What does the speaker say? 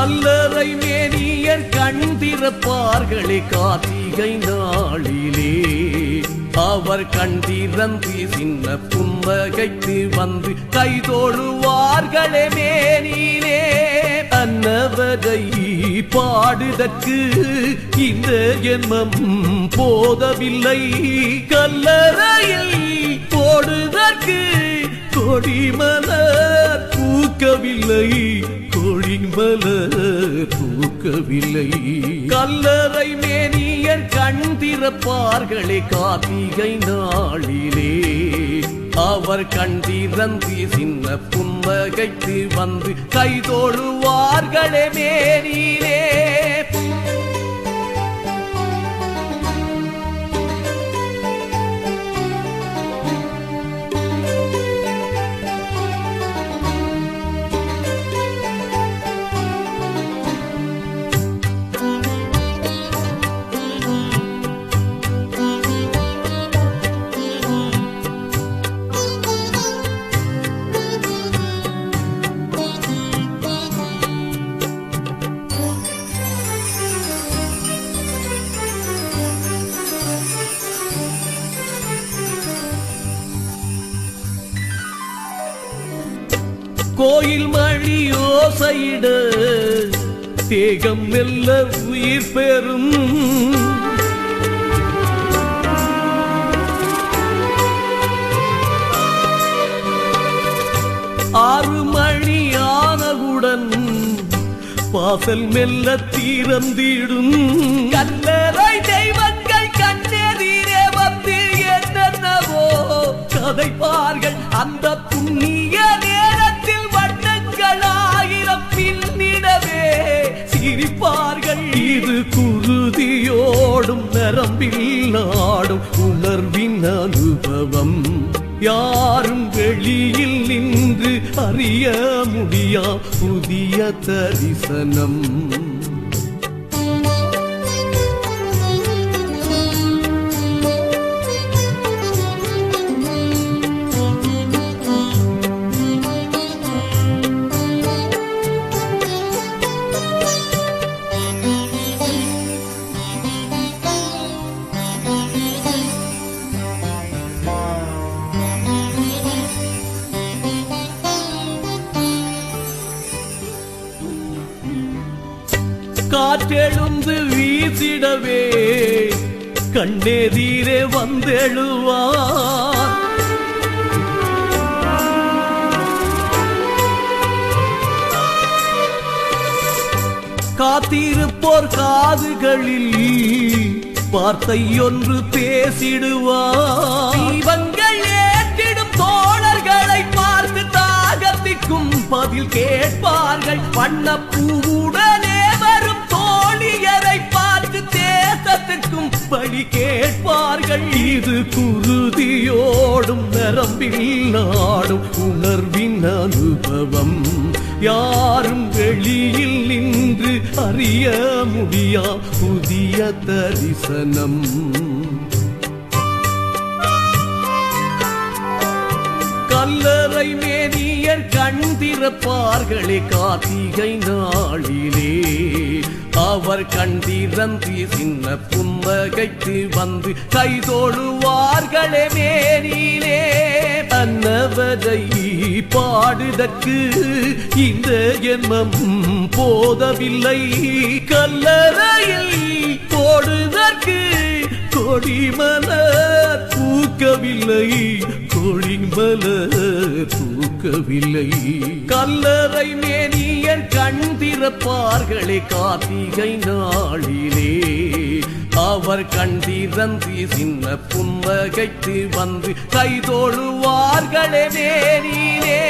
கல்லறை மேனியர் கண் திறப்பார்களே கார்த்திகை நாளிலே. அவர் கண் திறந்து சின்ன புன்னகைத்து வந்து கைதோடுவார்களே மேனிலே. அன்னவரை பாடுதற்கு இந்த ஜென்மம் போதவில்லை, கல்லறையில் போடுதற்கு கொடிமலர் பூக்கவில்லை, கொடிமலர் பூக்கவில்லை. கல்லறை மேனியர் கண் திறப்பார்களே கார்த்திகை நாளிலே. அவர் கண் திறந்து சின்ன புன்னகைத்து வந்து கைதோடுவார்களே மேனிலே. கோயில் மணி ஓசையிட தேகம் மெல்ல உயிர் பெறும். ஆறு மணி ஆனவுடன் வாசல் மெல்ல திறந்திடும். கல்லறை தெய்வங்கள் கண்ணெதிரே வந்து என்னென்னவோ கதைப்பார்கள். அந்த புண்ணிய நேரத்தில் வண்ணங்களாயிரம் பின்னிடவே சிரிப்பார்கள். இது குருதியோடும் நரம்பில் நாடும் உணர்வின் அனுபவம். யாரும் வெளியில் நின்று அறிய முடியா புதிய தரிசனம். காற்றெழுந்து வீசிடவே கண்ணெதிரே வந்தெழுவார். காத்திருப்போர் காதுகளில் வார்த்தை ஒன்று பேசிடுவார். தீபங்கள் ஏற்றிடும் தோழர்களை பார்த்து தாகத்திற்கும் பதில் கேட்பார்கள். வண்ணப்பூவுடனே வரும் தோழியரை பார்த்து தேசத்திற்கும் பழி கேட்பார்கள். இது குருதியோடும் நரம்பில் நாடும் உணர்வின் அனுபவம். யாரும் வெளியில் நின்று அறிய முடியா புதிய தரிசனம். கல்லறை மேனியர் கண் திறப்பார்களே கார்த்திகை நாளிலே. அவர் கண் திறந்து சின்ன புன்னகைத்து வந்து கைதோடுவார்களே மேனிலே. அன்னவரை பாடுதற்கு இந்த ஜென்மம் போதவில்லை, கல்லறையில் போடுதற்கு கொடிமலர் பூக்கவில்லை, கொடிமலர் பூக்கவில்லை. கல்லறை மேனியர் கண் திறப்பார்களே கார்த்திகை நாளிலே. அவர் கண் திறந்து சின்ன புன்னகைத்து வந்து கைதோடுவார்களே மேனிலே.